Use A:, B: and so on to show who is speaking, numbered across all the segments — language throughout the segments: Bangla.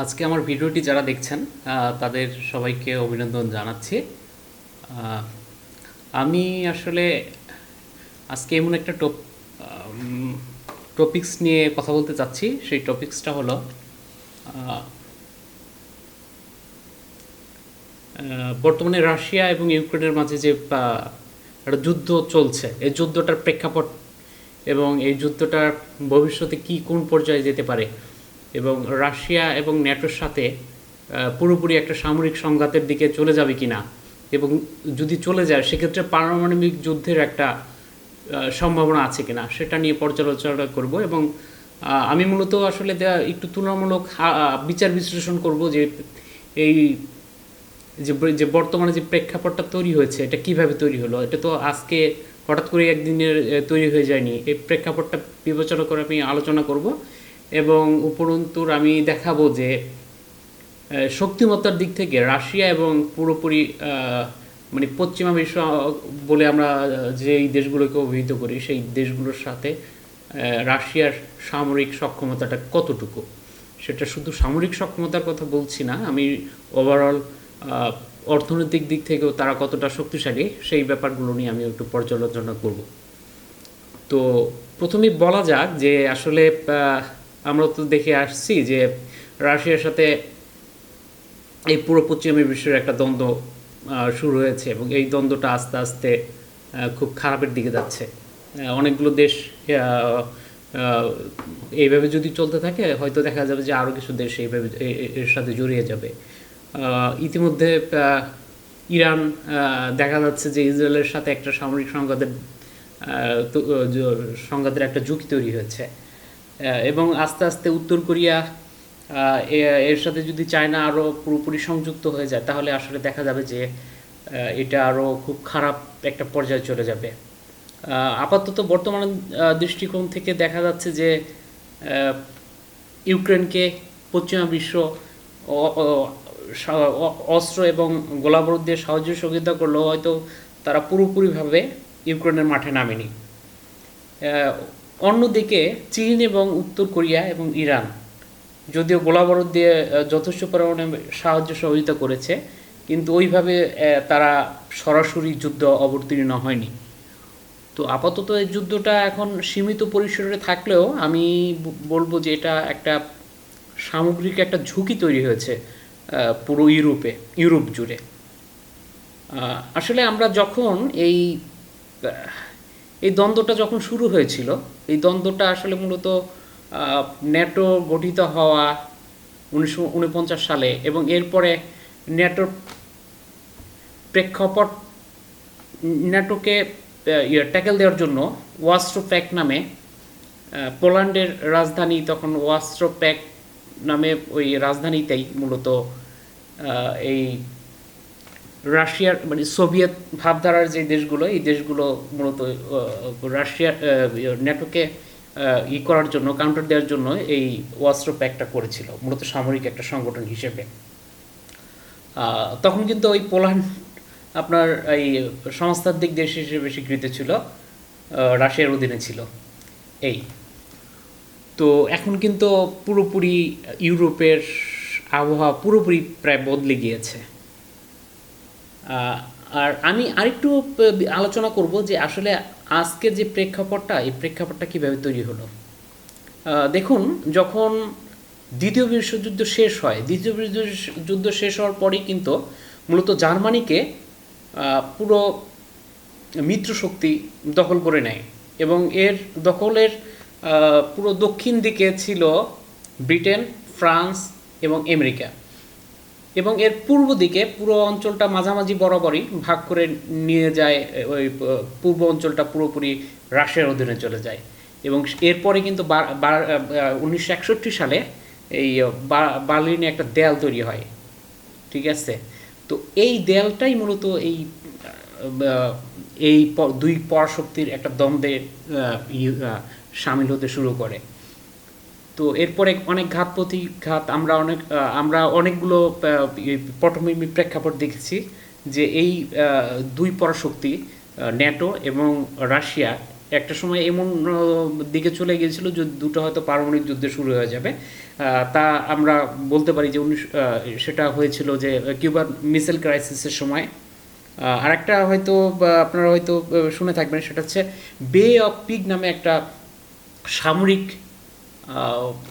A: আজকে আমার ভিডিওটি যারা দেখছেন তাদের সবাইকে অভিনন্দন জানাচ্ছি। আহ, আমি আসলে আজকে এমন একটা টপিকস নিয়ে কথা বলতে চাচ্ছি। সেই টপিকসটা হলো আহ, বর্তমানে রাশিয়া এবং ইউক্রেনের মাঝে যে একটা যুদ্ধ চলছে, এই যুদ্ধটার প্রেক্ষাপট এবং এই যুদ্ধটার ভবিষ্যতে কি কোন পর্যায়ে যেতে পারে, এবং রাশিয়া এবং ন্যাটোর সাথে পুরোপুরি একটা সামরিক সংঘাতের দিকে চলে যাবে কিনা, এবং যদি চলে যায় সেক্ষেত্রে পারমাণবিক যুদ্ধের একটা সম্ভাবনা আছে কিনা সেটা নিয়ে পর্যালোচনা করব। এবং আমি মূলত আসলে একটু তুলনামূলক বিচার বিশ্লেষণ করব যে এই যে বর্তমানে যে প্রেক্ষাপটটা তৈরি হয়েছে এটা কিভাবে তৈরি হলো। এটা তো আজকে হঠাৎ করে একদিনের তৈরি হয়ে যায়নি। এই প্রেক্ষাপটটা বিবেচনা করে আমি আলোচনা করব এবং উপরন্তুর আমি দেখাবো যে শক্তিমত্তার দিক থেকে রাশিয়া এবং পুরোপুরি মানে পশ্চিমা বিশ্ব বলে আমরা যেই দেশগুলোকে অভিহিত করি সেই দেশগুলোর সাথে রাশিয়ার সামরিক সক্ষমতাটা কতটুকু। সেটা শুধু সামরিক সক্ষমতার কথা বলছি না, আমি ওভারঅল অর্থনৈতিক দিক থেকেও তারা কতটা শক্তিশালী সেই ব্যাপারগুলো নিয়ে আমি একটু পর্যালোচনা করব। তো প্রথমেই বলা যাক যে আসলে আমরা তো দেখে আসছি যে রাশিয়ার সাথে এই পুরো পশ্চিমা বিশ্বের একটা দ্বন্দ্ব শুরু হয়েছে এবং এই দ্বন্দ্বটা আস্তে আস্তে খুব খারাপের দিকে যাচ্ছে। অনেকগুলো দেশ এইভাবে যদি চলতে থাকে হয়তো দেখা যাবে যে আরও কিছু দেশ এইভাবে এর সাথে জড়িয়ে যাবে। ইতিমধ্যে ইরান দেখা যাচ্ছে যে ইসরায়েলের সাথে একটা সামরিক সংঘাতের একটা ঝুঁকি তৈরি হয়েছে, এবং আস্তে আস্তে উত্তর কোরিয়া এর সাথে যদি চায়না আরও পুরোপুরি সংযুক্ত হয়ে যায় তাহলে আসলে দেখা যাবে যে এটা আরও খুব খারাপ একটা পর্যায়ে চলে যাবে। আপাতত বর্তমান দৃষ্টিকোণ থেকে দেখা যাচ্ছে যে ইউক্রেনকে পশ্চিমা বিশ্ব অস্ত্র এবং গোলাবারুদ দিয়ে সাহায্য সহযোগিতা করলেও হয়তো তারা পুরোপুরিভাবে ইউক্রেনের মাঠে নামেনি। অন্যদিকে চীন এবং উত্তর কোরিয়া এবং ইরান যদিও গোলাবারুদ দিয়ে যথেষ্ট পরিমাণে সাহায্য সহযোগিতা করেছে, কিন্তু ওইভাবে তারা সরাসরি যুদ্ধ অবতীর্ণ হয়নি। তো আপাতত এই যুদ্ধটা এখন সীমিত পরিসরে থাকলেও আমি বলবো যে এটা একটা সামগ্রিক একটা ঝুঁকি তৈরি হয়েছে পুরো ইউরোপ জুড়ে। আসলে আমরা যখন এই এই দ্বন্দ্বটা যখন শুরু হয়েছিল, এই দ্বন্দ্বটা আসলে মূলত ন্যাটো গঠিত হওয়া 1949 সালে এবং এরপরে ন্যাটোর প্রেক্ষাপট ন্যাটোকে ট্যাকেল দেওয়ার জন্য ওয়ার্সো প্যাক্ট নামে পোল্যান্ডের রাজধানী, তখন ওয়ার্সো প্যাক্ট নামে ওই রাজধানীতেই মূলত এই রাশিয়ার মানে সোভিয়েত ভাবধারার যে দেশগুলো এই দেশগুলো মূলত রাশিয়ার ন্যাটোকে করার জন্য কাউন্টার দেওয়ার জন্য এই ওয়ার্সো প্যাক্টটা করেছিল মূলত সামরিক একটা সংগঠন হিসেবে। তখন কিন্তু ওই পোল্যান্ড আপনার এই সমাজতান্ত্রিক দেশ হিসেবে স্বীকৃত ছিল, রাশিয়ার অধীনে ছিল। এই তো এখন কিন্তু পুরোপুরি ইউরোপের আবহাওয়া পুরোপুরি প্রায় বদলে গিয়েছে। আর আমি আরেকটু আলোচনা করব যে আসলে আজকের যে প্রেক্ষাপটটা এই প্রেক্ষাপটটা কীভাবে তৈরি হলো। দেখুন, যখন দ্বিতীয় বিশ্বযুদ্ধ শেষ হয়, দ্বিতীয় বিশ্বযুদ্ধ শেষ হওয়ার পরেই কিন্তু মূলত জার্মানিকে পুরো মিত্রশক্তি দখল করে নেয় এবং এর দখলের পুরো দক্ষিণ দিকে ছিল ব্রিটেন, ফ্রান্স এবং আমেরিকা, এবং এর পূর্ব দিকে পুরো অঞ্চলটা মাঝামাঝি বরাবরই ভাগ করে নিয়ে যায়। ওই পূর্ব অঞ্চলটা পুরোপুরি রাশিয়ার অধীনে চলে যায় এবং এরপরে কিন্তু 1961 সালে এই বার্লিনে একটা দেয়াল তৈরি হয়, ঠিক আছে। তো এই দেয়ালটাই মূলত এই এই দুই পরাশক্তির একটা দ্বন্দ্বে সামিল হতে শুরু করে। তো এরপরে অনেক ঘাত প্রতিঘাত আমরা অনেকগুলো পটভূমি প্রেক্ষাপট দেখেছি যে এই দুই পরাশক্তি ন্যাটো এবং রাশিয়া একটা সময় এমন দিকে চলে গিয়েছিল যে দুটো হয়তো পারমাণবিক যুদ্ধে শুরু হয়ে যাবে। তা আমরা বলতে পারি যে সেটা হয়েছিল যে কিউবার মিসাইল ক্রাইসিসের সময়। আরেকটা হয়তো আপনারা হয়তো শুনে থাকবেন, সেটা হচ্ছে বে অফ পিগ নামে একটা সামরিক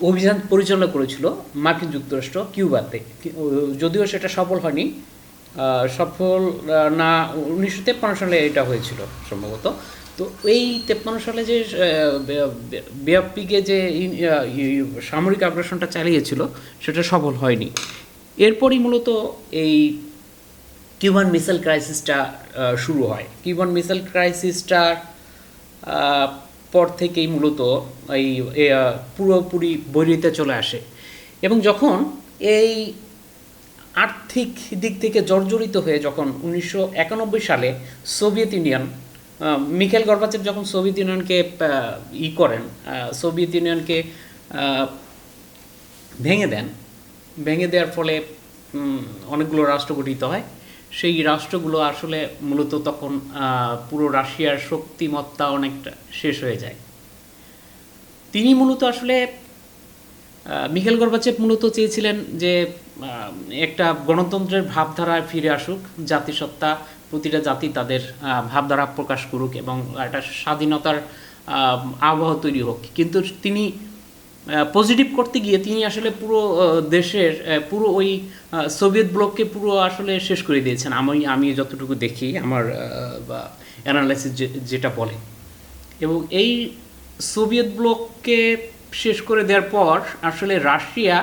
A: অভিযান পরিচালনা করেছিল মার্কিন যুক্তরাষ্ট্র কিউবাতে, যদিও সেটা সফল হয়নি। সফল না, 1953 সালে এটা হয়েছিল সম্ভবত। তো এই 53 সালে যে বে অফ পিগে যে সামরিক আগ্রাসনটা চালিয়েছিল সেটা সফল হয়নি। এরপরই মূলত এই কিউবান মিসাইল ক্রাইসিসটা শুরু হয়। কিউবান মিসাইল ক্রাইসিসটার পর থেকেই মূলত এই পুরোপুরি বৈরিতে চলে আসে। এবং যখন এই আর্থিক দিক থেকে জর্জরিত হয়ে যখন 1991 সালে সোভিয়েত ইউনিয়ন, মিখাইল গর্বাচেভ যখন সোভিয়েত ইউনিয়নকে করেন, সোভিয়েত ইউনিয়নকে ভেঙে দেওয়ার ফলে অনেকগুলো রাষ্ট্র গঠিত হয়। সেই রাষ্ট্রগুলো আসলে মূলত তখন পুরো রাশিয়ার শক্তিমত্তা অনেকটা শেষ হয়ে যায়। তিনি মূলত আসলে মিখাইল গর্বাচেভ মূলত চেয়েছিলেন যে একটা গণতন্ত্রের ভাবধারায় ফিরে আসুক, জাতিসত্তা, প্রতিটা জাতি তাদের ভাবধারা প্রকাশ করুক এবং একটা স্বাধীনতার আবহাওয়া তৈরি হোক। কিন্তু তিনি পজিটিভ করতে গিয়ে তিনি আসলে পুরো দেশের পুরো ওই সোভিয়েত ব্লককে পুরো আসলে শেষ করে দিয়েছেন। আমি যতটুকু দেখি, আমার অ্যানালাইসিস যেটা বলে। এবং এই সোভিয়েত ব্লককে শেষ করে দেওয়ার পর আসলে রাশিয়া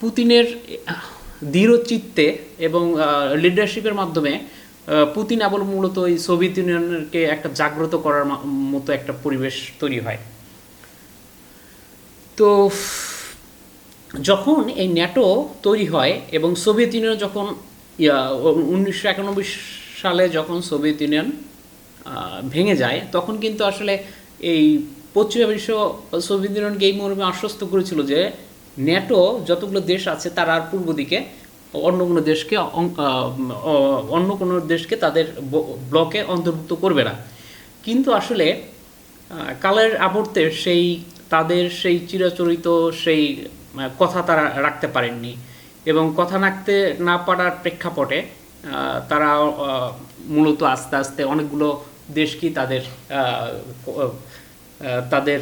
A: পুতিনের দৃঢ় চিত্তে এবং লিডারশিপের মাধ্যমে পুতিন আবার মূলত এই সোভিয়েত ইউনিয়নকে একটা জাগ্রত করার মতো একটা পরিবেশ তৈরি হয়। তো যখন এই ন্যাটো তৈরি হয় এবং সোভিয়েত ইউনিয়ন যখন 1991 সালে যখন সোভিয়েত ইউনিয়ন ভেঙে যায়, তখন কিন্তু আসলে এই পশ্চিমা বিশ্ব সোভিয়েত ইউনিয়নকে এই মর্মে আশ্বস্ত করেছিল যে ন্যাটো যতগুলো দেশ আছে তারা আর পূর্ব দিকে অন্য কোনো দেশকে তাদের ব্লকে অন্তর্ভুক্ত করবে না। কিন্তু আসলে কালের আবর্তে তাদের সেই চিরাচরিত সেই কথা তারা রাখতে পারেননি এবং কথা রাখতে না পারার প্রেক্ষাপটে তারা মূলত আস্তে আস্তে অনেকগুলো দেশকেই তাদের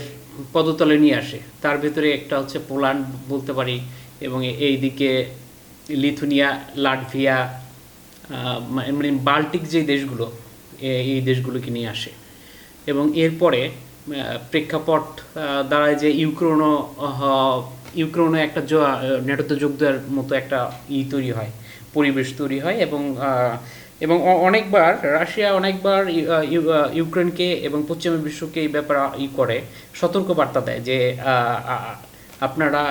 A: পদতলে নিয়ে আসে। তার ভেতরে একটা হচ্ছে পোল্যান্ড বলতে পারি, এবং এই দিকে লিথুনিয়া, লাটভিয়া, মানে বাল্টিক যে দেশগুলো, এই দেশগুলোকে নিয়ে আসে। এবং এরপরে প্রেক্ষাপট দাঁড়ায় যে ইউক্রেনও একটা ন্যাটোতে যোগ দেওয়ার মতো একটা পরিবেশ তৈরি হয়। এবং অনেকবার রাশিয়া ইউক্রেনকে এবং পশ্চিমা বিশ্বকে এই ব্যাপারে করে সতর্কবার্তা দেয় যে আপনারা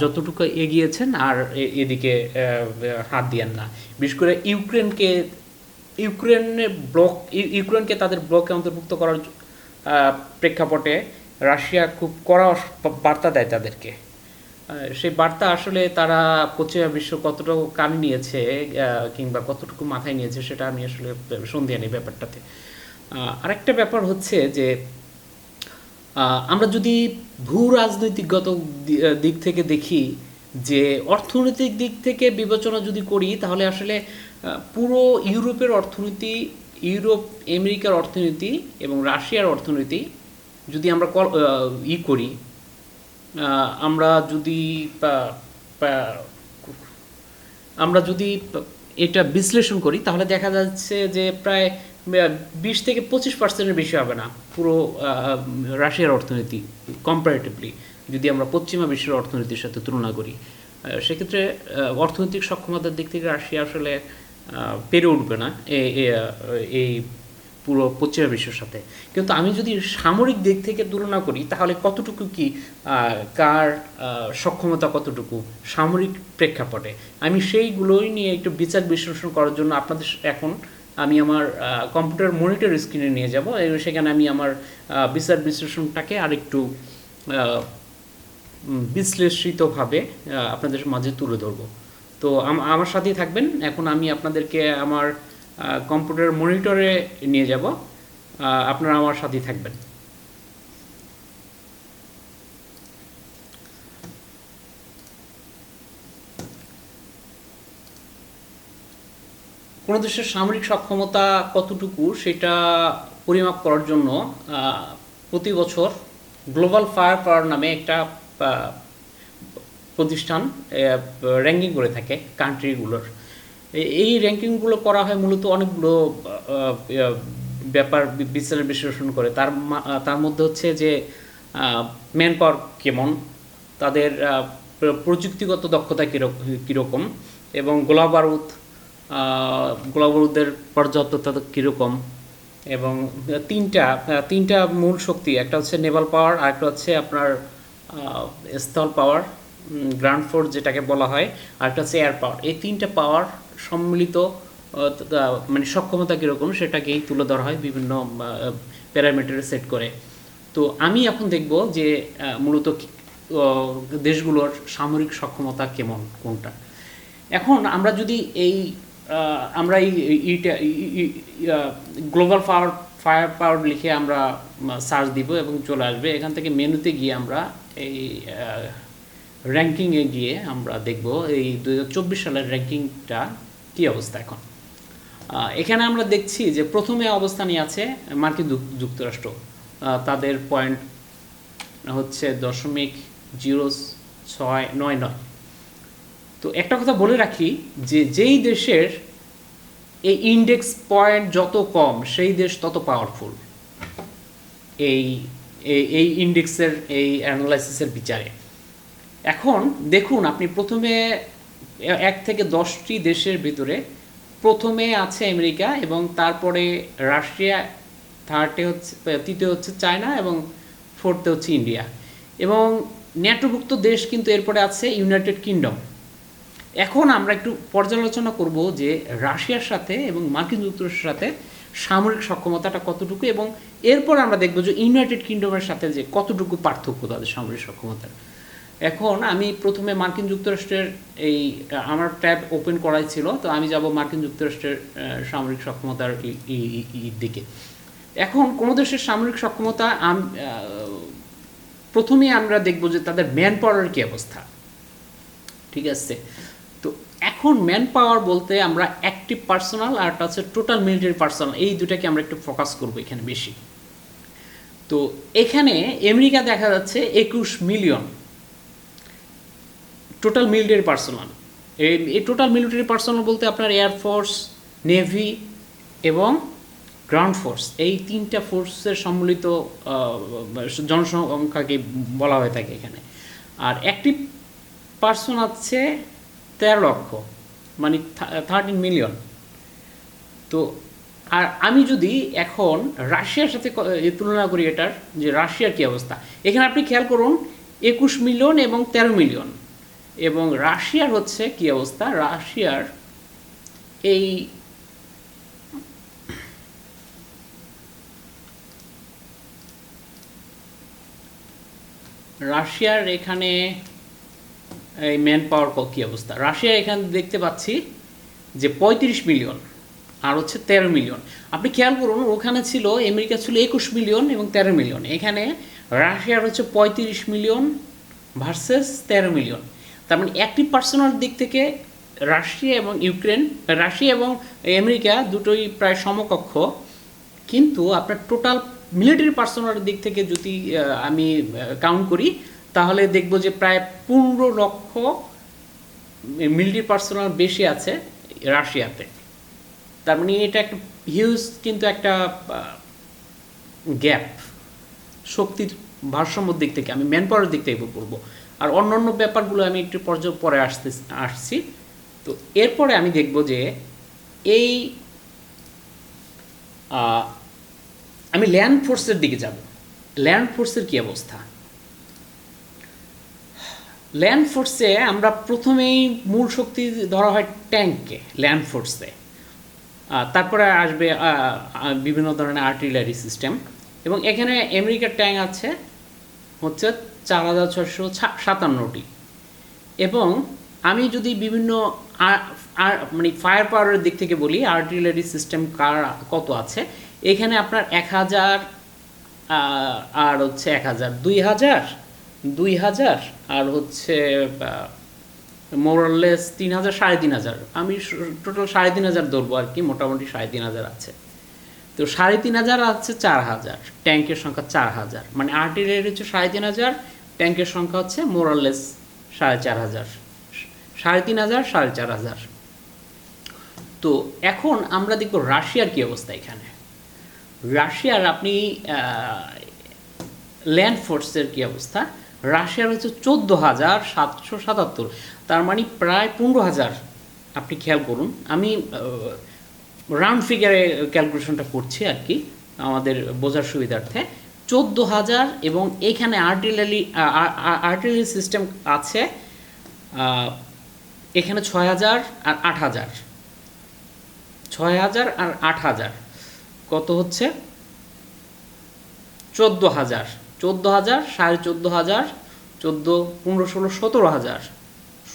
A: যতটুকু এগিয়েছেন আর এদিকে হাত দিয়েন না। বিশেষ করে ইউক্রেনকে তাদের ব্লকে অন্তর্ভুক্ত করার প্রেক্ষাপটে রাশিয়া খুব কড়া বার্তা দেয় তাদেরকে। সেই বার্তা আসলে তারা পশ্চিমা বিশ্ব কতটুকু কানে নিয়েছে কিংবা কতটুকু মাথায় নিয়েছে সেটা আমি আসলে সন্দেহ নেই ব্যাপারটাতে। আরেকটা ব্যাপার হচ্ছে যে আমরা যদি ভূ রাজনৈতিকগত দিক থেকে দেখি, যে অর্থনৈতিক দিক থেকে বিবেচনা যদি করি, তাহলে আসলে পুরো ইউরোপের অর্থনীতি, আমেরিকার অর্থনীতি এবং রাশিয়ার অর্থনীতি যদি আমরা করি, আমরা যদি এটা বিশ্লেষণ করি, তাহলে দেখা যাচ্ছে যে প্রায় 20 থেকে 25% বেশি হবে না পুরো রাশিয়ার অর্থনীতি কম্পারেটিভলি, যদি আমরা পশ্চিমা বিশ্বের অর্থনীতির সাথে তুলনা করি। সেক্ষেত্রে অর্থনৈতিক সক্ষমতার দিক থেকে রাশিয়া আসলে পেরে উঠবে না এই পুরো পশ্চিমা বিশ্বের সাথে। কিন্তু আমি যদি সামরিক দিক থেকে তুলনা করি, তাহলে কতটুকু কি কার সক্ষমতা কতটুকু সামরিক প্রেক্ষাপটে, আমি সেইগুলোই নিয়ে একটু বিচার বিশ্লেষণ করার জন্য আমি আমার কম্পিউটার মনিটর স্ক্রিনে নিয়ে যাব। সেখানে আমি আমার বিচার বিশ্লেষণটাকে আরেকটু বিশ্লেষিতভাবে আপনাদের মাঝে তুলে ধরব। তো আমার সাথেই থাকবেন। এখন আমি আপনাদেরকে আমার কম্পিউটার মনিটরে নিয়ে যাব, আপনারা আমার সাথেই থাকবেন। কোনো দেশের সামরিক সক্ষমতা কতটুকু সেটা পরিমাপ করার জন্য প্রতি বছর গ্লোবাল ফায়ার পাওয়ার নামে একটা আহ, প্রতিষ্ঠান র্যাঙ্কিং করে থাকে কান্ট্রিগুলোর। এই র্যাঙ্কিংগুলো করা হয় মূলত অনেকগুলো ব্যাপার বিচার বিশ্লেষণ করে। তার মধ্যে হচ্ছে যে ম্যান পাওয়ার কেমন, তাদের প্রযুক্তিগত দক্ষতা কীরকম, এবং গোলাবারুদের পর্যাপ্ততা কীরকম, এবং তিনটা মূল শক্তি, একটা হচ্ছে নেভাল পাওয়ার, আরেকটা হচ্ছে আপনার স্থল পাওয়ার, গ্রাউন্ড ফোর্স যেটাকে বলা হয়, আরেকটা হচ্ছে এয়ার পাওয়ার। এই তিনটা পাওয়ার সম্মিলিত মানে সক্ষমতা কীরকম সেটাকেই তুলে ধরা হয় বিভিন্ন প্যারামিটারে সেট করে। তো আমি এখন দেখব যে মূলত দেশগুলোর সামরিক সক্ষমতা কেমন কোনটা। এখন আমরা যদি আমরা গ্লোবাল ফায়ার পাওয়ার লিখে আমরা সার্চ দিব এবং চলে আসবে। এখান থেকে মেনুতে গিয়ে আমরা এই র্যাঙ্কিংয়ে গিয়ে আমরা দেখব এই 2024 সালের র্যাঙ্কিংটা কী অবস্থা। এখন এখানে আমরা দেখছি যে প্রথমে অবস্থানে আছে মার্কিন যুক্তরাষ্ট্র, তাদের পয়েন্ট হচ্ছে 0.0699। তো একটা কথা বলে রাখি যে যেই দেশের এই ইন্ডেক্স পয়েন্ট যত কম সেই দেশ তত পাওয়ারফুল এই এই ইন্ডেক্সের এই অ্যানালাইসিসের বিচারে। এখন দেখুন, আপনি প্রথমে 1 থেকে 10টি দেশের ভিতরে প্রথমে আছে আমেরিকা, এবং তারপরে রাশিয়া, তৃতীয় হচ্ছে চায়না, এবং ফোর্থে হচ্ছে ইন্ডিয়া, এবং ন্যাটোভুক্ত দেশ কিন্তু এরপরে আছে ইউনাইটেড কিংডম। এখন আমরা একটু পর্যালোচনা করব যে রাশিয়ার সাথে এবং মার্কিন যুক্তরাষ্ট্রের সাথে সামরিক সক্ষমতাটা কতটুকু, এবং এরপর আমরা দেখব যে ইউনাইটেড কিংডমের সাথে যে কতটুকু পার্থক্য তাদের সামরিক সক্ষমতার। এখন আমি প্রথমে মার্কিন যুক্তরাষ্ট্রের আমার ট্যাব ওপেন করাই ছিল, তো আমি যাব মার্কিন যুক্তরাষ্ট্রের সামরিক সক্ষমতার দিকে। এখন কোনো দেশের সামরিক সক্ষমতা প্রথমেই আমরা দেখব যে তাদের ম্যান পাওয়ারের কী অবস্থা, ঠিক আছে। তো এখন ম্যান পাওয়ার বলতে আমরা অ্যাক্টিভ পার্সোনাল আর একটা হচ্ছে টোটাল মিলিটারি পার্সোনাল, এই দুটাকে আমরা একটু ফোকাস করব এখানে বেশি। তো এখানে আমেরিকা দেখা যাচ্ছে 21 মিলিয়ন টোটাল মিলিটারি পার্সোনাল। এই টোটাল মিলিটারি পার্সোনাল বলতে আপনার এয়ারফোর্স, নেভি এবং গ্রাউন্ড ফোর্স, এই তিনটা ফোর্সের সম্মিলিত জনসংখ্যাকে বলা হয়ে থাকে এখানে। আর অ্যাক্টিভ পার্সন আছে 13 লক্ষ, মানে 13 মিলিয়ন। তো আর আমি যদি এখন রাশিয়ার সাথে তুলনা করি এটার, যে রাশিয়ার কী অবস্থা, এখানে আপনি খেয়াল করুন 21 মিলিয়ন এবং 13 মিলিয়ন, এবং রাশিয়ার হচ্ছে কী অবস্থা। রাশিয়ার এখানে এই ম্যান পাওয়ার কী অবস্থা। রাশিয়ার এখানে দেখতে পাচ্ছি যে 35 মিলিয়ন আর হচ্ছে 13 মিলিয়ন। আপনি খেয়াল করুন, ওখানে ছিল আমেরিকা ছিল 21 মিলিয়ন এবং 13 মিলিয়ন, এখানে রাশিয়ার হচ্ছে 35 মিলিয়ন ভার্সেস 13 মিলিয়ন। তার মানে অ্যাক্টিভ পার্সোনাল দিক থেকে রাশিয়া এবং আমেরিকা দুটোই প্রায় সমকক্ষ, কিন্তু আপনার টোটাল মিলিটারি পার্সোনালের দিক থেকে যদি আমি কাউন্ট করি তাহলে দেখব যে প্রায় 15 লক্ষ মিলিটারি পার্সোনাল বেশি আছে রাশিয়াতে। তার মানে এটা একটা হিউজ কিন্তু একটা গ্যাপ শক্তির ভারসাম্যর দিক থেকে। আমি ম্যান পাওয়ারের দিক থেকে বলবো, আর অন্যান্য ব্যাপারগুলো আমি একটু পরে আসছি। তো এরপরে আমি দেখব যে আমি ল্যান্ড ফোর্সের দিকে যাব। ল্যান্ড ফোর্সের কী অবস্থা। ল্যান্ড ফোর্সে আমরা প্রথমেই মূল শক্তি ধরা হয় ট্যাঙ্ককে ল্যান্ড ফোর্সে, তারপরে আসবে বিভিন্ন ধরনের আর্টিলারি সিস্টেম, এবং এখানে আমেরিকার ট্যাঙ্ক আছে হচ্ছে 4657টি। এবং আমি যদি বিভিন্ন মানে ফায়ার পাওয়ারের দিক থেকে বলি, আর্টিলারি সিস্টেম কত আছে, এখানে আপনার 1000 আর হচ্ছে 1000, 2000 আর হচ্ছে মোরাললেস 3,000 3,500, আমি টোটাল 3,500 ধরবো আর কি, মোটামুটি 3,500 আছে। তো 3,500 আছে 4,000, ট্যাঙ্কের সংখ্যা 4,000, মানে আর্টিলারি হচ্ছে 3,500, ট্যাঙ্কের সংখ্যা হচ্ছে মোরাললেস 4,500, 3,500 4,500। তো এখন আমরা দেখব রাশিয়ার কি অবস্থা এখানে। রাশিয়ার আপনি ল্যান্ড ফোর্সের কি অবস্থা। রাশিয়ার হচ্ছে 14,777, তার মানে প্রায় 15,000। আপনি খেয়াল করুন, আমি রাউন্ড ফিগারে ক্যালকুলেশনটা করছি আর কি আমাদের বোঝার সুবিধার্থে। 14,000 এবং এখানে আর্টিলারি সিস্টেম আছে এখানে 6,000 আর 8,000, 6,000 আর 8,000 কত হচ্ছে 14,000, 14,000, 14,500, 14, 15, 16, 17,000,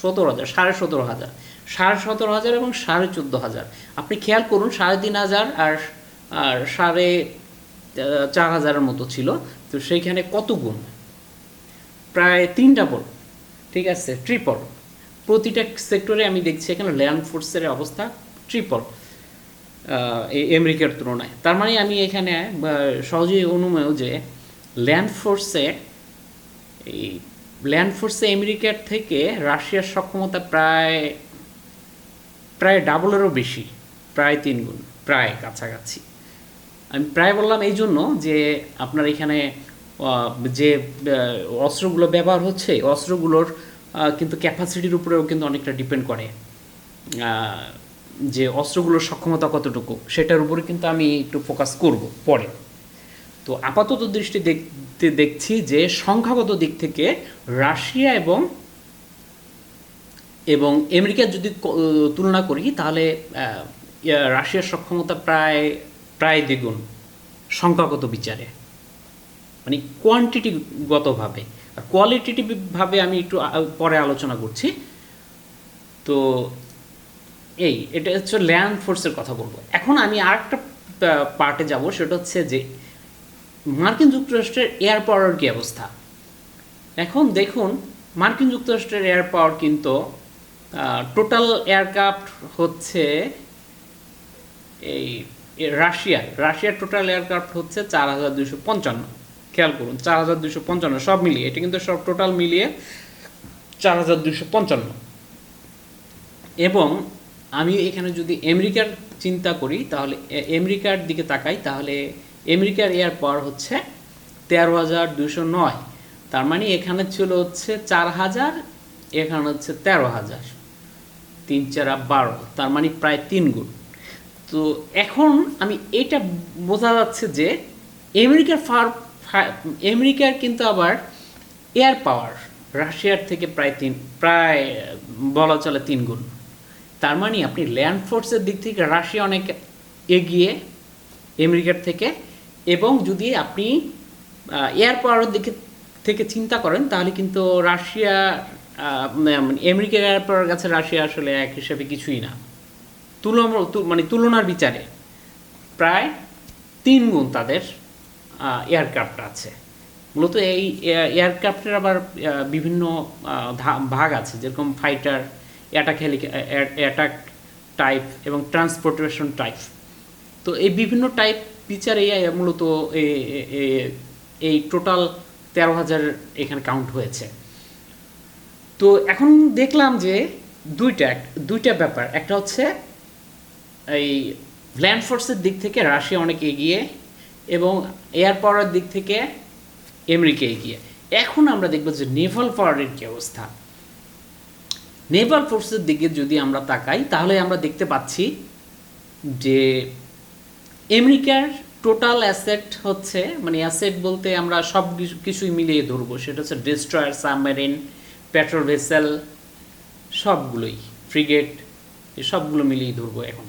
A: 17,000, 17,500, 17,500 এবং 14,500। আপনি খেয়াল করুন 3,500 আর 4,500 মতো ছিল, তো সেইখানে কত গুণ, প্রায় 3 ডাবল, ঠিক আছে, ট্রিপল। প্রতিটা সেক্টরে আমি দেখছি এখানে ল্যান্ড ফোর্সের অবস্থা ট্রিপল আমেরিকার তুলনায়। তার মানে আমি এখানে সহজেই অনুমেয় যে ল্যান্ড ফোর্সে আমেরিকার থেকে রাশিয়ার সক্ষমতা প্রায় ডাবলেরও বেশি, প্রায় 3 গুণ, প্রায় কাছাকাছি। আমি প্রায় বললাম এই জন্য যে আপনার এখানে যে অস্ত্রগুলো ব্যবহার হচ্ছে, অস্ত্রগুলোর কিন্তু ক্যাপাসিটির উপরেও কিন্তু অনেকটা ডিপেন্ড করে, যে অস্ত্রগুলোর সক্ষমতা কতটুকু সেটার উপরে কিন্তু আমি একটু ফোকাস করব পরে। তো আপাতত দৃষ্টি দেখছি যে সংখ্যাগত দিক থেকে রাশিয়া এবং আমেরিকার যদি তুলনা করি তাহলে রাশিয়ার সক্ষমতা প্রায় দ্বিগুণ সংখ্যাগত বিচারে, মানে কোয়ান্টিটিগতভাবে। আর কোয়ালিটেটিভভাবে আমি একটু পরে আলোচনা করছি। তো এটা হচ্ছে ল্যান্ড ফোর্সের কথা বলবো। এখন আমি আরেকটা পার্টে যাব, সেটা হচ্ছে যে মার্কিন যুক্তরাষ্ট্রের এয়ার পাওয়ারের কী অবস্থা। এখন দেখুন মার্কিন যুক্তরাষ্ট্রের এয়ার পাওয়ার কিন্তু টোটাল এয়ারক্রাফট হচ্ছে এই রাশিয়ার টোটাল এয়ারক্রাফট হচ্ছে 4,255। খেয়াল করুন 4,255 সব মিলিয়ে, এটা কিন্তু সব টোটাল মিলিয়ে 4,255। এবং আমি এখানে যদি আমেরিকার চিন্তা করি, তাহলে আমেরিকার দিকে তাকাই, তাহলে আমেরিকার এয়ার পাওয়ার হচ্ছে 13,209। তার মানে এখানে ছিল হচ্ছে 4,000, এখানে হচ্ছে 13,000, 3 4 12, তার মানে প্রায় 3 গুণ। তো এখন আমি এটা বোঝা যাচ্ছে যে আমেরিকার কিন্তু আবার এয়ার পাওয়ার রাশিয়ার থেকে প্রায় বলা চলে 3 গুণ। তার মানে আপনি ল্যান্ড ফোর্সের দিক থেকে রাশিয়া অনেক এগিয়ে আমেরিকার থেকে। এবং যদি আপনি এয়ার পাওয়ারের দিকে থেকে চিন্তা করেন তাহলে কিন্তু রাশিয়া আমেরিকার এয়ার পাওয়ারের কাছে রাশিয়া আসলে এক হিসাবে কিছুই না, তুলনার বিচারে প্রায় 3 গুণ তাদের এয়ারক্রাফট আছে। মূলত এই এয়ারক্রাফটের আবার বিভিন্ন ভাগ আছে, যেরকম ফাইটার, অ্যাটাক টাইপ এবং ট্রান্সপোর্টেশন টাইপ। তো এই বিভিন্ন টাইপ বিচারে মূলত এই টোটাল 13,000 এখানে কাউন্ট হয়েছে। তো এখন দেখলাম যে দুইটা ব্যাপার, একটা হচ্ছে এই ল্যান্ড ফোর্সের দিক থেকে রাশিয়া অনেক এগিয়ে এবং এয়ার পাওয়ারের দিক থেকে আমেরিকা এগিয়ে। এখন আমরা দেখব যে নেভাল পাওয়ারের কী অবস্থা। নেভাল ফোর্সের দিকে যদি আমরা তাকাই তাহলে আমরা দেখতে পাচ্ছি যে আমেরিকার টোটাল অ্যাসেট হচ্ছে, মানে অ্যাসেট বলতে আমরা সব কিছুই মিলিয়ে ধরবো, সেটা হচ্ছে ডেস্ট্রয়ার, সাবমেরিন, পেট্রোল ভেসেল, সবগুলোই, ফ্রিগেট, এই সবগুলো মিলিয়ে ধরবো। এখন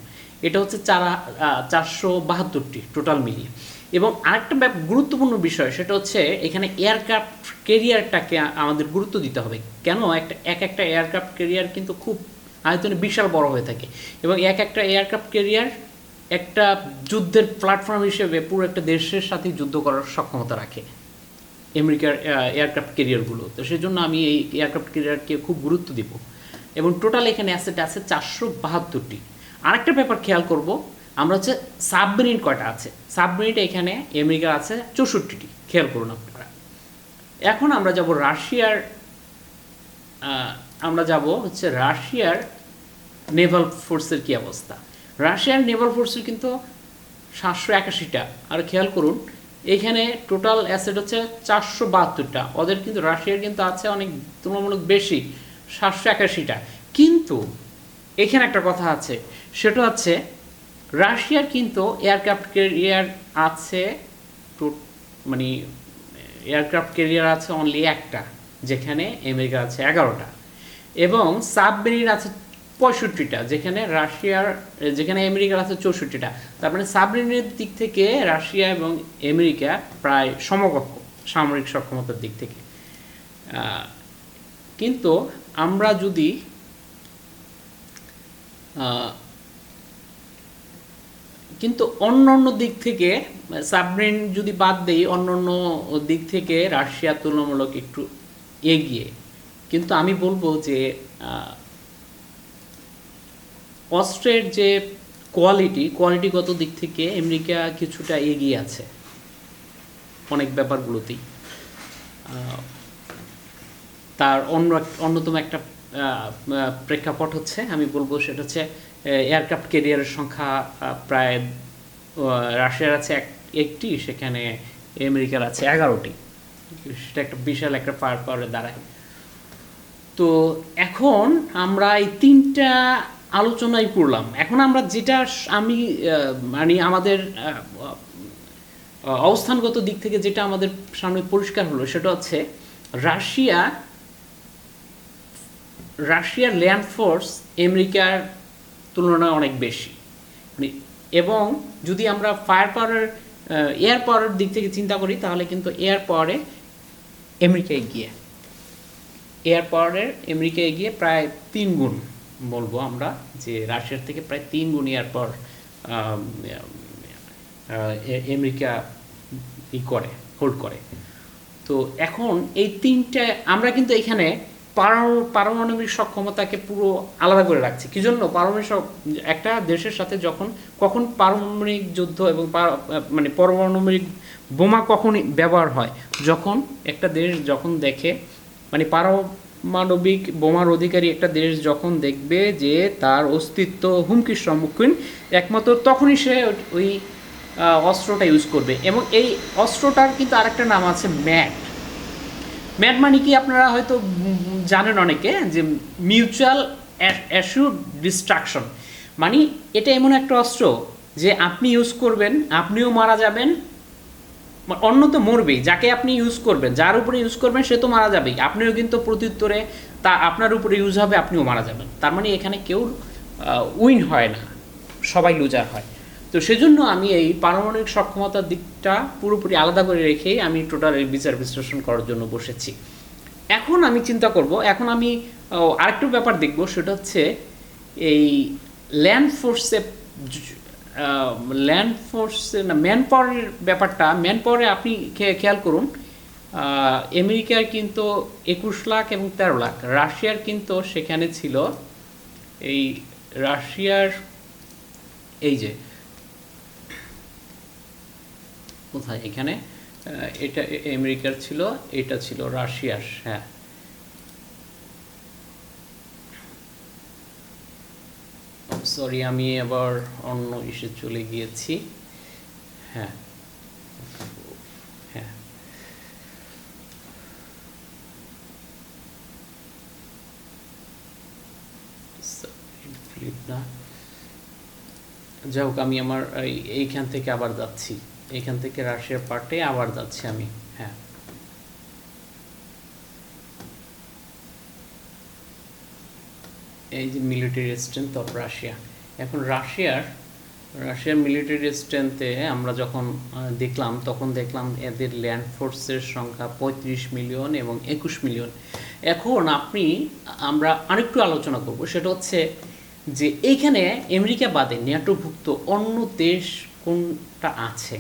A: এটা হচ্ছে 472টি টোটাল মিলিয়ে। এবং আরেকটা গুরুত্বপূর্ণ বিষয় সেটা হচ্ছে এখানে এয়ারক্রাফট ক্যারিয়ারটাকে আমাদের গুরুত্ব দিতে হবে। কেন? একটা এয়ারক্রাফট ক্যারিয়ার কিন্তু খুব আয়তনে বিশাল বড় হয়ে থাকে এবং একটা এয়ারক্রাফট ক্যারিয়ার একটা যুদ্ধের প্ল্যাটফর্ম হিসেবে পুরো একটা দেশের সাথে যুদ্ধ করার সক্ষমতা রাখে আমেরিকার এয়ারক্রাফট ক্যারিয়ারগুলো। তো সেই জন্য আমি এই এয়ারক্রাফট ক্যারিয়ারকে খুব গুরুত্ব দিব। এবং টোটাল এখানে অ্যাসেট আছে 472টি। আরেকটা ব্যাপার খেয়াল করব আমরা হচ্ছে সাবমেরিন কয়টা আছে, সাবমেরিনটা এখানে আমেরিকার আছে 64টি, খেয়াল করুন আপনারা। এখন আমরা যাব রাশিয়ার, আমরা যাব হচ্ছে রাশিয়ার নেভাল ফোর্সের কী অবস্থা। রাশিয়ার নেভাল ফোর্সের কিন্তু 781টা, আর খেয়াল করুন এখানে টোটাল অ্যাসেট হচ্ছে 472টা, ওদের কিন্তু রাশিয়ার কিন্তু আছে অনেক তুলনামূলক বেশি 781টা। কিন্তু এখানে একটা কথা আছে, সেটা হচ্ছে রাশিয়ার কিন্তু এয়ারক্রাফট ক্যারিয়ার আছে, মানে এয়ারক্রাফট ক্যারিয়ার আছে অনলি একটা, যেখানে আমেরিকা আছে 11টা, এবং সাবমেরিন আছে 65টা, যেখানে আমেরিকার আছে 64টা। তার মানে সাবমেরিনের দিক থেকে রাশিয়া এবং আমেরিকা প্রায় সমকক্ষ সামরিক সক্ষমতার দিক থেকে। কিন্তু আমরা যদি কিন্তু অন্য দিক থেকে সাবমেরিন যদি বাদ দেই, অন্য দিক থেকে রাশিয়া তুলনামূলক একটু এগিয়ে। কিন্তু আমি বলবো যে অস্ত্রের যে কোয়ালিটিগত দিক থেকে আমেরিকা কিছুটা এগিয়ে আছে অনেক ব্যাপারগুলোতেই। তার অন্যতম একটা প্রেক্ষাপট হচ্ছে, আমি বলবো সেটা হচ্ছে এয়ারক্রাফট ক্যারিয়ারের সংখ্যা প্রায় রাশিয়ার আছে একটি, সেখানে আমেরিকার আছে 11টি। সেটা একটা বিশাল একটা ফায়ার পাওয়ারে দাঁড়ায়। তো এখন আমরা এই তিনটা আলোচনাই করলাম। এখন আমরা যেটা আমি মানে আমাদের অবস্থানগত দিক থেকে যেটা আমাদের সামনে পরিষ্কার হলো, সেটা হচ্ছে রাশিয়ার ল্যান্ড ফোর্স আমেরিকার তুলনায় অনেক বেশি, এবং যদি আমরা এয়ার পাওয়ারের দিক থেকে চিন্তা করি, তাহলে কিন্তু এয়ার পাওয়ারে আমেরিকা এগিয়ে প্রায় 3 গুণ বলবো আমরা, যে রাশিয়ার থেকে প্রায় 3 গুণ এয়ার পাওয়ার আমেরিকা হোল্ড করে। তো এখন এই তিনটা আমরা কিন্তু এখানে পারমাণবিক সক্ষমতাকে পুরো আলাদা করে রাখছি। কি জন্য? একটা দেশের সাথে কখন পারমাণবিক যুদ্ধ এবং মানে পারমাণবিক বোমা কখন ব্যবহার হয়, যখন একটা দেশ দেখে, মানে পারমাণবিক বোমার অধিকারী একটা দেশ যখন দেখবে যে তার অস্তিত্ব হুমকির সম্মুখীন, একমাত্র তখনই সে ওই অস্ত্রটা ইউজ করবে। এবং এই অস্ত্রটার কিন্তু আরেকটা নাম আছে ম্যাড মানে কি আপনারা হয়তো জানেন অনেকে, যে মিউচুয়াল অ্যাসিউড ডিস্ট্রাকশন। মানে এটা এমন একটা অস্ত্র যে আপনি ইউজ করবেন, আপনিও মারা যাবেন, অন্য তো মরবেই, যাকে আপনি ইউজ করবেন, যার উপরে ইউজ করবেন সে তো মারা যাবেই, আপনিও কিন্তু প্রত্যুত্তরে তা আপনার উপরে ইউজ হবে, আপনিও মারা যাবেন। তার মানে এখানে কেউ উইন হয় না, সবাই লুজার হয়। তো সেজন্য আমি এই পারমাণবিক সক্ষমতার দিকটা পুরোপুরি আলাদা করে রেখেই আমি টোটাল বিচার বিশ্লেষণ করার জন্য বসেছি। এখন আমি চিন্তা করব, এখন আমি আরেকটু ব্যাপার দেখব, সেটা হচ্ছে এই ল্যান্ড ফোর্সে না ম্যান পাওয়ারের ব্যাপারটা। ম্যান পাওয়ারে আপনি খেয়াল করুন, আমেরিকার কিন্তু 21 লাখ এবং 13 লাখ, রাশিয়ার কিন্তু সেখানে ছিল, এই রাশিয়ার এই যে কোথায় এখানে, এটা আমেরিকার ছিল, এটা ছিল রাশিয়ার। হ্যাঁ, সরি আমি আবার অন্য ইস্যু চলে গিয়েছি। হ্যাঁ হ্যাঁ না, যাই হোক, আমি আমার এইখান থেকে আবার যাচ্ছি, এইখান থেকে রাশিয়ার পার্টে আবার যাচ্ছি আমি। হ্যাঁ, এই যে মিলিটারি স্ট্রেংথ অফ রাশিয়া। এখন রাশিয়ার মিলিটারি স্ট্রেংথে আমরা যখন দেখলাম, তখন দেখলাম এদের ল্যান্ড ফোর্সের সংখ্যা 35 মিলিয়ন এবং 21 মিলিয়ন। এখন আমরা আরেকটু আলোচনা করব, সেটা হচ্ছে যে এইখানে আমেরিকা বাদে ন্যাটোভুক্ত অন্য দেশ কোনটা আছে।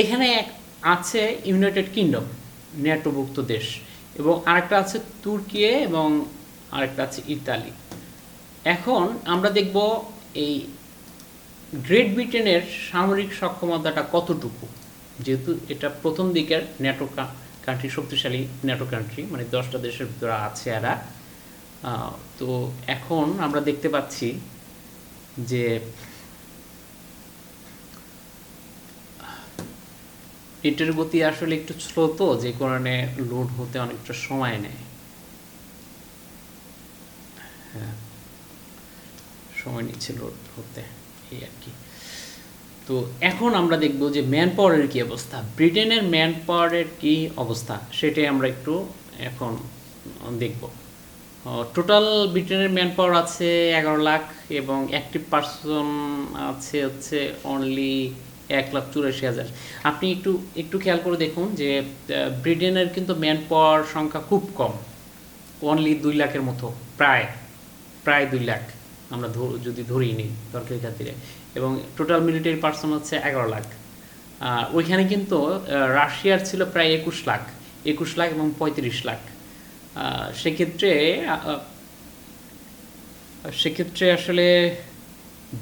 A: এখানে আছে ইউনাইটেড কিংডম, ন্যাটোভুক্ত দেশ, এবং আরেকটা আছে তুর্কি, এবং আরেকটা আছে ইতালি। এখন আমরা দেখব এই গ্রেট ব্রিটেনের সামরিক সক্ষমতাটা কতটুকু, যেহেতু এটা প্রথম দিকের ন্যাটো কান্ট্রি, শক্তিশালী ন্যাটো কান্ট্রি, মানে 10টা দেশের ভিতরে আছে এরা। তো এখন আমরা দেখতে পাচ্ছি যে এটার গতি আসলে একটু স্লো, তো যে কারণে লোড হতে অনেকটা সময় নেয়। হ্যাঁ, সময় নিচ্ছে লোড হতে, এই আর কি। তো এখন আমরা দেখব যে ম্যান পাওয়ারের কী অবস্থা, ব্রিটেনের ম্যান পাওয়ারের কী অবস্থা, সেটাই আমরা একটু এখন দেখব। টোটাল ব্রিটেনের ম্যান পাওয়ার আছে 11 লাখ এবং অ্যাক্টিভ পার্সন আছে হচ্ছে অনলি 1,84,000। আপনি একটু একটু খেয়াল করে দেখুন যে ব্রিটেনের কিন্তু ম্যান পাওয়ার সংখ্যা খুব কম, অনলি 2 লাখের মতো, প্রায় প্রায় 2 লাখ আমরা যদি ধরেই নিই দরকারি খাতিরে, এবং টোটাল মিলিটারি পার্সন হচ্ছে 11 লাখ। ওইখানে কিন্তু রাশিয়ার ছিল প্রায় 21 লাখ, 21 লাখ এবং 35 লাখ। সেক্ষেত্রে সেক্ষেত্রে আসলে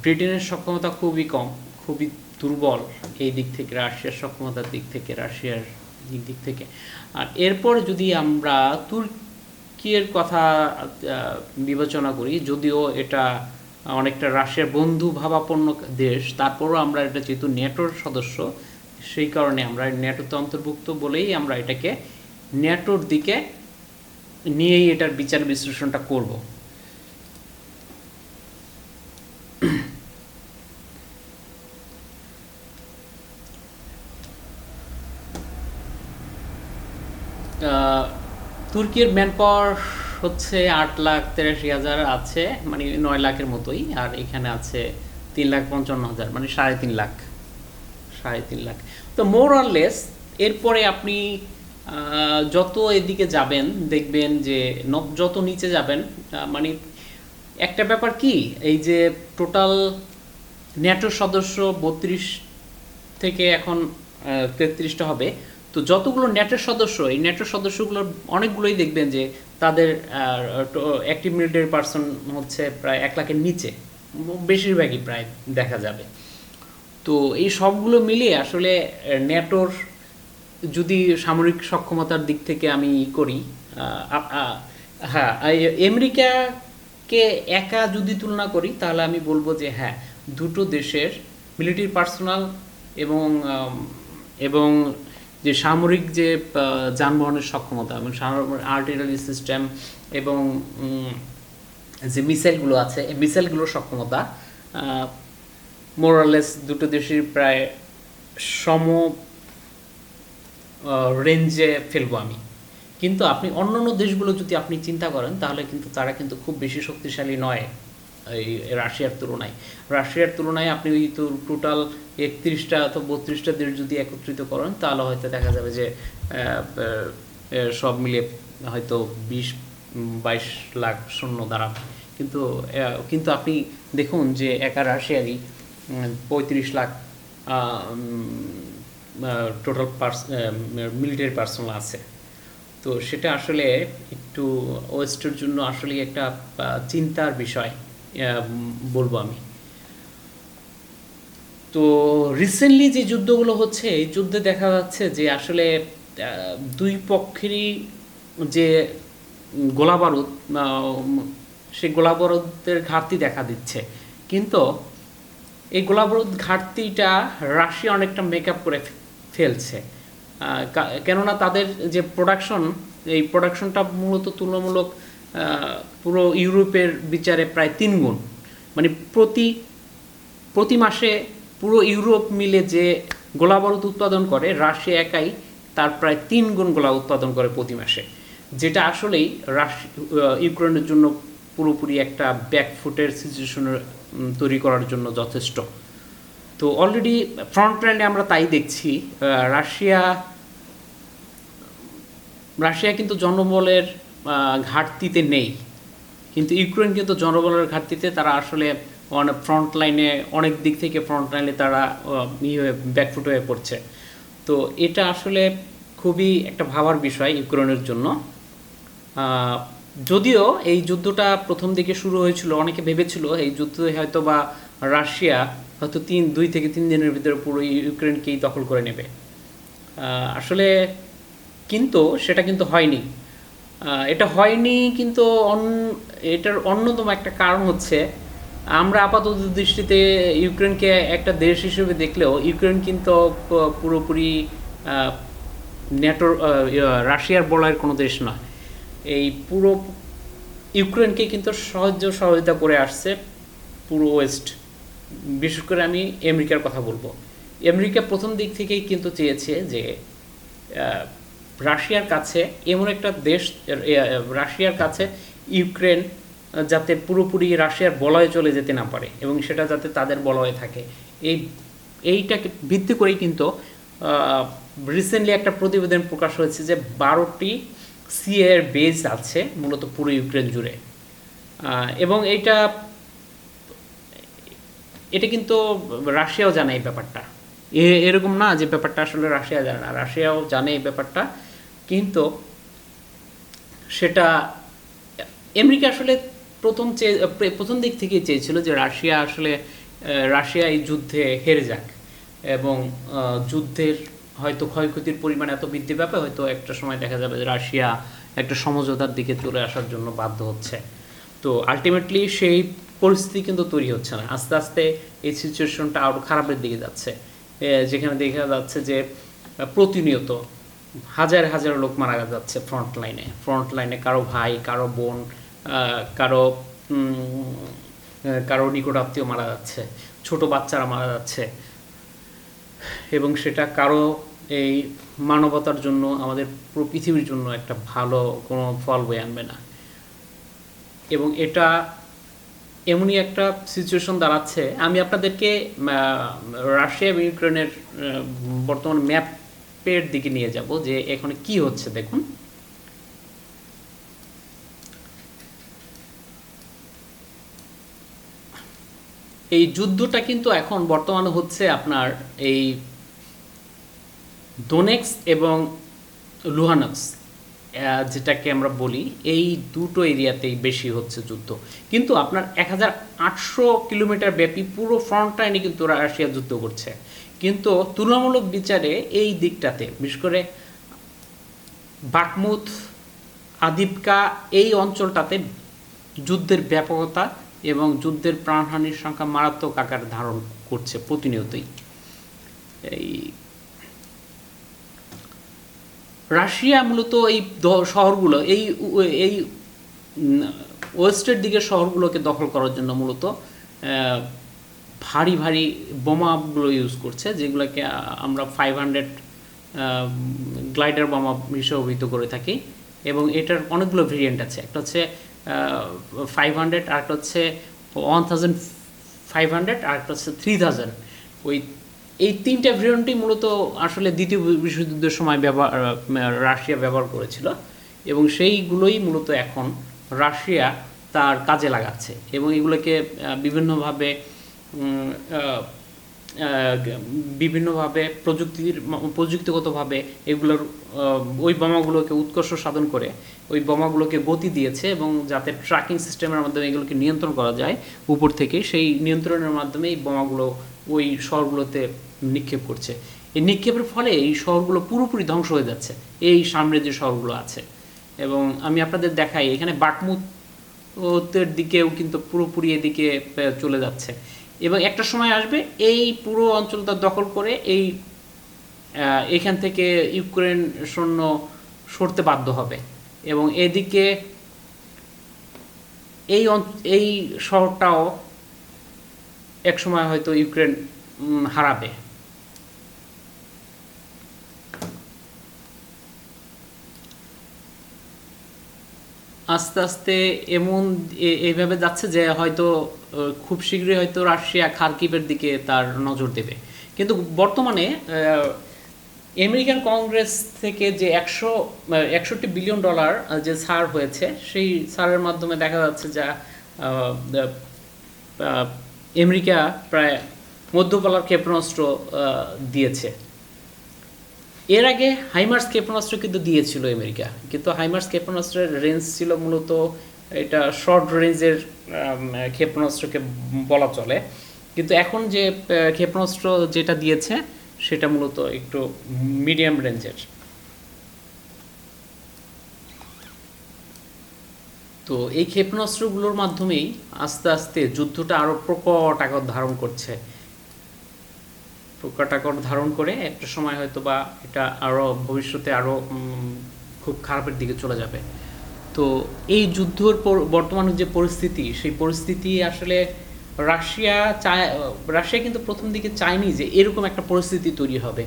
A: ব্রিটেনের সক্ষমতা খুবই কম, খুবই দুর্বল এই দিক থেকে, রাশিয়ার সক্ষমতার দিক থেকে, রাশিয়ার দিক থেকে। আর এরপর যদি আমরা তুর্কির কথা বিবেচনা করি, যদিও এটা অনেকটা রাশিয়ার বন্ধু ভাবাপন্ন দেশ, তারপরও আমরা এটা যেহেতু ন্যাটোর সদস্য, সেই কারণে আমরা ন্যাটোতে অন্তর্ভুক্ত বলেই আমরা এটাকে ন্যাটোর দিকে নিয়েই এটার বিচার বিশ্লেষণটা করব। তুর্কির ম্যান পাওয়ার হচ্ছে 8,83,000 আছে, মানে 9 লাখের মতোই, আর এখানে আছে 3,55,000, মানে 3.5 লাখ, 3.5 লাখ। তো মোর অর লেস এরপরে আপনি যত এদিকে যাবেন দেখবেন যে যত নিচে যাবেন, মানে একটা ব্যাপার কি, এই যে টোটাল ন্যাটোর সদস্য 32 থেকে এখন 33টা হবে। তো যতগুলো ন্যাটোর সদস্য, এই ন্যাটোর সদস্যগুলোর অনেকগুলোই দেখবেন যে তাদের অ্যাক্টিভ মিলিটারি পার্সন হচ্ছে প্রায় 1 লাখের নিচে, বেশিরভাগই প্রায় দেখা যাবে। তো এই সবগুলো মিলিয়ে আসলে ন্যাটোর যদি সামরিক সক্ষমতার দিক থেকে আমি করি, হ্যাঁ, আমেরিকাকে একা যদি তুলনা করি তাহলে আমি বলবো যে হ্যাঁ, দুটো দেশের মিলিটারি পার্সোনাল এবং এবং যে সামরিক যে যানবাহনের সক্ষমতা এবং আর্টিলারি সিস্টেম এবং যে মিসাইলগুলো আছে, এই মিসাইলগুলোর সক্ষমতা মোরালেস দুটো দেশের প্রায় সম রেঞ্জে ফেলবো আমি। কিন্তু আপনি অন্যান্য দেশগুলো যদি আপনি চিন্তা করেন তাহলে কিন্তু তারা কিন্তু খুব বেশি শক্তিশালী নয় এই রাশিয়ার তুলনায়। রাশিয়ার তুলনায় আপনি ওই তো টোটাল 31টা অথবা 32টা দেশ যদি একত্রিত করেন তাহলে হয়তো দেখা যাবে যে সব মিলিয়ে হয়তো 20-22 লাখ সৈন্য দাঁড়াবে। কিন্তু আপনি দেখুন যে একা রাশিয়ারই 35 লাখ টোটাল মিলিটারি পার্সোনাল আছে। তো সেটা আসলে একটু ওয়েস্টের জন্য আসলে একটা চিন্তার বিষয় বলবো আমি। তো রিসেন্টলি যে যুদ্ধগুলো হচ্ছে, এই যুদ্ধে দেখা যাচ্ছে যে আসলে দুই পক্ষেরই যে গোলাবারুদ, সেই গোলাবারুদের ঘাটতি দেখা দিচ্ছে। কিন্তু এই গোলাবারুদ ঘাটতিটা রাশিয়া অনেকটা মেকআপ করে ফেলছে, কেননা তাদের যে প্রোডাকশন, এই প্রোডাকশনটা মূলত তুলনামূলক পুরো ইউরোপের বিচারে প্রায় 3 গুণ, মানে প্রতি মাসে পুরো ইউরোপ মিলে যে গোলাবারুদ উৎপাদন করে রাশিয়া একাই তার প্রায় 3 গুণ গোলা উৎপাদন করে প্রতি মাসে, যেটা আসলেই ইউক্রেনের জন্য পুরোপুরি একটা ব্যাকফুটের সিচুয়েশন তৈরি করার জন্য যথেষ্ট। তো অলরেডি ফ্রন্ট লাইনে আমরা তাই দেখছি। রাশিয়া কিন্তু জনবলের ঘাটতিতে নেই, কিন্তু ইউক্রেন কিন্তু জনবলের ঘাটতিতে তারা আসলে ফ্রন্ট লাইনে অনেক দিক থেকে ফ্রন্ট লাইনে তারা ব্যাকফুট হয়ে পড়ছে। তো এটা আসলে খুবই একটা ভাবার বিষয় ইউক্রেনের জন্য। যদিও এই যুদ্ধটা প্রথম দিকে শুরু হয়েছিল, অনেকে ভেবেছিল এই যুদ্ধে হয়তো বা রাশিয়া হয়তো 2 থেকে 3 দিনের ভিতরে পুরো ইউক্রেনকেই দখল করে নেবে। আসলে কিন্তু সেটা কিন্তু হয়নি। এটা হয়নি কিন্তু এটার অন্যতম একটা কারণ হচ্ছে, আমরা আপাতত দৃষ্টিতে ইউক্রেনকে একটা দেশ হিসেবে দেখলেও ইউক্রেন কিন্তু পুরোপুরি ন্যাটোর রাশিয়ার বলয়ের কোনো দেশ নয়। এই পুরো ইউক্রেনকে কিন্তু সহযোগিতা করে আসছে পুরো ওয়েস্ট। বিশেষ করে আমি আমেরিকার কথা বলবো। আমেরিকা প্রথম দিক থেকেই কিন্তু চেয়েছে যে আহ, রাশিয়ার কাছে এমন একটা দেশ, রাশিয়ার কাছে ইউক্রেন যাতে পুরোপুরি রাশিয়ার বলয়ে চলে যেতে না পারে এবং সেটা যাতে তাদের বলয়ে থাকে। এই এইটাকে ভিত্তি করেই কিন্তু রিসেন্টলি একটা প্রতিবেদন প্রকাশ হয়েছে যে 12টি সিএর বেস আছে মূলত পুরো ইউক্রেন জুড়ে। এবং এটা কিন্তু রাশিয়াও জানে এই ব্যাপারটা। এরকম না যে ব্যাপারটা আসলে রাশিয়া জানে না, রাশিয়াও জানে এই ব্যাপারটা। কিন্তু সেটা আমেরিকা আসলে প্রথম দিক থেকেই চেয়েছিল যে রাশিয়া এই যুদ্ধে হেরে যাক এবং যুদ্ধের হয়তো ক্ষয়ক্ষতির পরিমাণ এত বৃদ্ধি পাবে, হয়তো একটা সময় দেখা যাবে যে রাশিয়া একটা সমঝোতার দিকে চলে আসার জন্য বাধ্য হচ্ছে। তো আলটিমেটলি সেই পরিস্থিতি কিন্তু তৈরি হচ্ছে না, আস্তে আস্তে এই সিচুয়েশনটা আরও খারাপের দিকে যাচ্ছে। যেখানে দেখা যাচ্ছে যে প্রতিনিয়ত হাজার হাজার লোক মারা যাচ্ছে ফ্রন্ট লাইনে কারো ভাই, কারো বোন, কারো কারো নিকট আত্মীয় মারা যাচ্ছে, ছোট বাচ্চারা মারা যাচ্ছে। এবং সেটা কারো এই মানবতার জন্য, আমাদের পুরো পৃথিবীর জন্য একটা ভালো কোনো ফল বয়ে আনবে না। এবং এটা এমনই একটা সিচুয়েশন দাঁড়াচ্ছে। আমি আপনাদেরকে রাশিয়া এবং ইউক্রেনের বর্তমান ম্যাপের দিকে নিয়ে যাব যে এখানে কি হচ্ছে। দেখুন, এই যুদ্ধটা কিন্তু এখন বর্তমানে হচ্ছে আপনার এই দোনেক্স এবং লুহানক্স, যেটাকে আমরা বলি, এই দুটো এরিয়াতেই বেশি হচ্ছে যুদ্ধ। কিন্তু আপনার 1800 কিলোমিটার ব্যাপী পুরো ফ্রন্ট লাইনে কিন্তু রাশিয়া যুদ্ধ করছে। কিন্তু তুলনামূলক বিচারে এই দিকটাতে, বিশেষ করে বাকমুত, আদিবকা, এই অঞ্চলটাতে যুদ্ধের ব্যাপকতা এবং যুদ্ধের প্রাণহানির সংখ্যা মারাত্মক আকার ধারণ করছে প্রতিনিয়তই। এই রাশিয়া মূলত এই শহরগুলো, এই ওয়েস্টের দিকের শহরগুলোকে দখল করার জন্য মূলত ভারী ভারী বোমাগুলো ইউজ করছে, যেগুলোকে আমরা 500 গ্লাইডার বোমা হিসেবে অভিহিত করে থাকি। এবং এটার অনেকগুলো ভেরিয়েন্ট আছে, একটা হচ্ছে 500, আরেকটা হচ্ছে 1500, আরেকটা হচ্ছে 3000। ওই এই তিনটা ভেরিয়েন্টই মূলত আসলে দ্বিতীয় বিশ্বযুদ্ধের সময় রাশিয়া ব্যবহার করেছিল এবং সেইগুলোই মূলত এখন রাশিয়া তার কাজে লাগাচ্ছে এবং এগুলোকে বিভিন্নভাবে প্রযুক্তিগতভাবে এগুলোর ওই বোমাগুলোকে উৎকর্ষ সাধন করে ওই বোমাগুলোকে গতি দিয়েছে এবং যাতে ট্র্যাকিং সিস্টেমের মাধ্যমে এগুলোকে নিয়ন্ত্রণ করা যায় উপর থেকে, সেই নিয়ন্ত্রণের মাধ্যমে এই বোমাগুলো ওই শহরগুলোতে নিক্ষেপ করছে। এই নিক্ষেপের ফলে এই শহরগুলো পুরোপুরি ধ্বংস হয়ে যাচ্ছে, এই সামনে যে শহরগুলো আছে। এবং আমি আপনাদের দেখাই, এখানে বাকমুতের দিকেও কিন্তু পুরোপুরি এদিকে চলে যাচ্ছে এবং একটা সময় আসবে এই পুরো অঞ্চলটা দখল করে এখান থেকে ইউক্রেন সৈন্য সরতে বাধ্য হবে এবং এদিকে এই শহরটাও একসময় হয়তো ইউক্রেন হারাবে। আস্তে আস্তে এইভাবে যাচ্ছে যে হয়তো খুব শীঘ্রই হয়তো রাশিয়া খার্কিভের দিকে তার নজর দেবে। কিন্তু বর্তমানে আমেরিকান কংগ্রেস থেকে যে 61 বিলিয়ন ডলার যে ছাড় হয়েছে, সেই ছাড়ের মাধ্যমে দেখা যাচ্ছে যা আমেরিকা প্রায় মধ্যবলার ক্ষেপণাস্ত্র দিয়েছে। এর আগে হাইমার্স ক্ষেপণাস্ত্র কিন্তু দিয়েছিল আমেরিকা, কিন্তু হাইমার্স ক্ষেপণাস্ত্রের রেঞ্জ ছিল মূলত এটা শর্ট রেঞ্জের ক্ষেপণাস্ত্রকে বলা চলে, কিন্তু এখন যে ক্ষেপণাস্ত্র যেটা দিয়েছে সেটা মূলত একটু মিডিয়াম রেঞ্জের। তো এই ক্ষেপণাস্ত্রগুলোর মাধ্যমেই আস্তে আস্তে যুদ্ধটা আরও প্রকট আকার ধারণ করছে, প্রকট আকার ধারণ করে একটা সময় হয়তো বা এটা আরও ভবিষ্যতে আরও খুব খারাপের দিকে চলে যাবে। তো এই যুদ্ধর বর্তমান যে পরিস্থিতি, সেই পরিস্থিতি আসলে রাশিয়া চায়, রাশিয়া কিন্তু প্রথম দিকে চায়নি যে এরকম একটা পরিস্থিতি তৈরি হবে।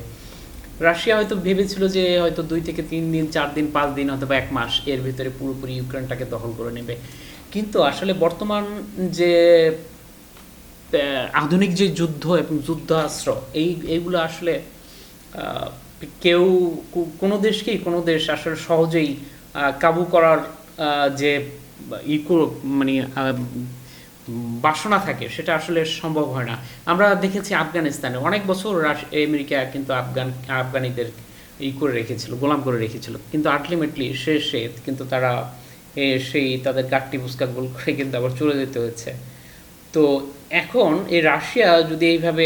A: রাশিয়া হয়তো ভেবেছিল যে হয়তো 2 থেকে 3 দিন, 4 দিন, 5 দিন অথবা 1 মাস এর ভিতরে পুরোপুরি ইউক্রেনটাকে দখল করে নেবে। কিন্তু আসলে বর্তমান যে আধুনিক যে যুদ্ধ এবং যুদ্ধাস্ত্র এইগুলো আসলে কেউ কোনো দেশ আসলে সহজেই কাবু করার যে মানে বাসনা থাকে সেটা আসলে সম্ভব হয় না। আমরা দেখেছি আফগানিস্তানে অনেক বছর আমেরিকা কিন্তু আফগানিদের করে রেখেছিল, গোলাম করে রেখেছিল, কিন্তু আলটিমেটলি শেষে কিন্তু তারা সেই তাদের গাট্টি বুস্কাগুলো করে কিন্তু আবার চলে যেতে হয়েছে। তো এখন এই রাশিয়া যদি এইভাবে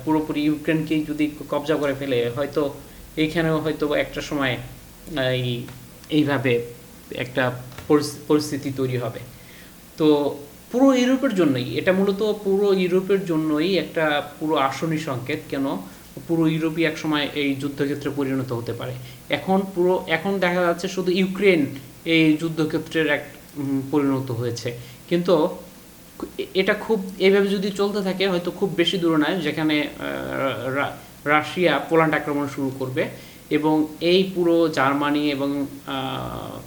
A: পুরোপুরি ইউক্রেনকেই যদি কবজা করে ফেলে, হয়তো এইখানেও হয়তো একটা সময় এইভাবে একটা পরিস্থিতি তৈরি হবে। তো পুরো ইউরোপের জন্যই এটা, মূলত পুরো ইউরোপের জন্যই একটা পুরো আসনি সংকেত, কেন পুরো ইউরোপই এক সময় এই যুদ্ধক্ষেত্রে পরিণত হতে পারে। এখন দেখা যাচ্ছে শুধু ইউক্রেন এই যুদ্ধক্ষেত্রের এক পরিণত হয়েছে, কিন্তু এটা খুব এইভাবে যদি চলতে থাকে হয়তো খুব বেশি দূরে নয় যেখানে রাশিয়া পোল্যান্ড আক্রমণ শুরু করবে এবং এই পুরো জার্মানি এবং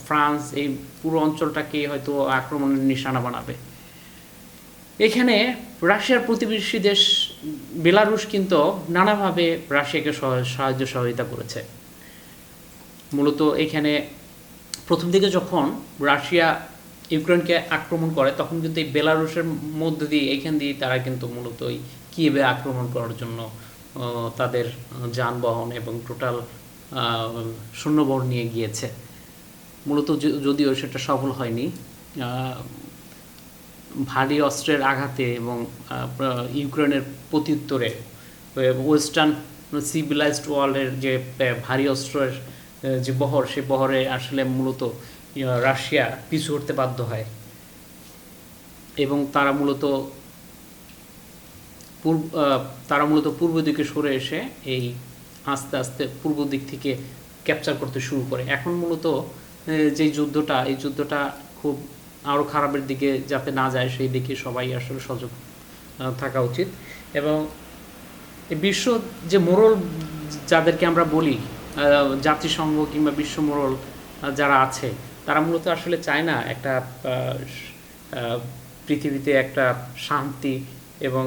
A: ফ্রান্স এই পুরো অঞ্চলটাকে হয়তো আক্রমণের নিশানা বানাবে। এখানে রাশিয়ার প্রতিবেশী দেশ বেলারুশ কিন্তু নানাভাবে রাশিয়াকে সহযোগিতা করেছে। মূলত এখানে প্রথম দিকে যখন রাশিয়া ইউক্রেনকে আক্রমণ করে তখন কিন্তু এই বেলারুশের মধ্য দিয়ে এইখান দিয়ে তারা কিন্তু মূলত ওই কিয়েভে আক্রমণ করার জন্য তাদের যানবাহন এবং টোটাল সৈন্যবহর নিয়ে গিয়েছে। মূলত যদিও সেটা সফল হয়নি, ভারী অস্ত্রের আঘাতে এবং ইউক্রেনের প্রত্যুত্তরে ওয়েস্টার্ন সিভিলাইজড ওয়ার্ল্ডের যে ভারী অস্ত্রের যে বহর, সে বহরে আসলে মূলত রাশিয়া পিছু হটতে বাধ্য হয় এবং তারা মূলত পূর্ব দিকে সরে এসে এই আস্তে আস্তে পূর্ব দিক থেকে ক্যাপচার করতে শুরু করে। এখন মূলত যে যুদ্ধটা, এই যুদ্ধটা খুব আরও খারাপের দিকে যাতে না যায় সেই দিকে সবাই আসলে সজাগ থাকা উচিত। এবং বিশ্ব যে মোড়ল যাদেরকে আমরা বলি, জাতিসংঘ কিংবা বিশ্ব মোড়ল যারা আছে, তারা মূলত আসলে চায় না একটা পৃথিবীতে একটা শান্তি এবং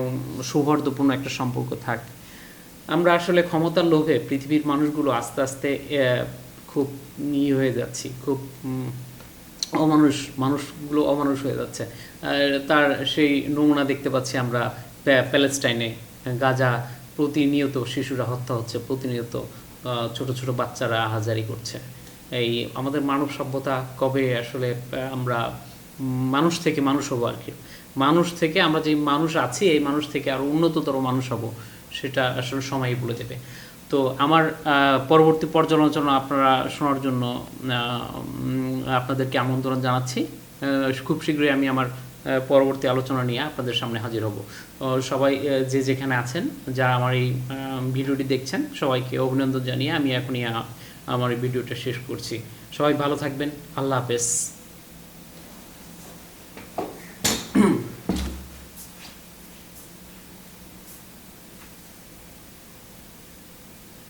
A: সৌহার্দ্যপূর্ণ একটা সম্পর্ক থাক। আমরা আসলে ক্ষমতার লোভে পৃথিবীর মানুষগুলো আস্তে আস্তে খুব হয়ে যাচ্ছি, খুব মানুষগুলো অমানুষ হয়ে যাচ্ছে। তার সেই নমুনা দেখতে পাচ্ছি আমরা প্যালেস্টাইনে, গাজা প্রতিনিয়ত শিশুরা হত্যা হচ্ছে, প্রতিনিয়ত ছোট ছোট বাচ্চারা আহাজারি করছে। এই আমাদের মানব সভ্যতা কবে আসলে আমরা মানুষ থেকে মানুষ হবো আর কি, মানুষ থেকে আমরা যে মানুষ আছি এই মানুষ থেকে আরও উন্নততর মানুষ হব, সেটা আসলে সময়ই বলে দেবে। তো আমার পরবর্তী পর্যালোচনা আপনারা শোনার জন্য আপনাদেরকে আমন্ত্রণ জানাচ্ছি। খুব শীঘ্রই আমি আমার পরবর্তী আলোচনা নিয়ে আপনাদের সামনে হাজির হব। সবাই যে যেখানে আছেন, যারা আমার এই ভিডিওটি দেখছেন, সবাইকে অভিনন্দন জানিয়ে আমি এখনই আমার এই ভিডিওটা শেষ করছি। সবাই ভালো থাকবেন। আল্লাহ হাফেজ।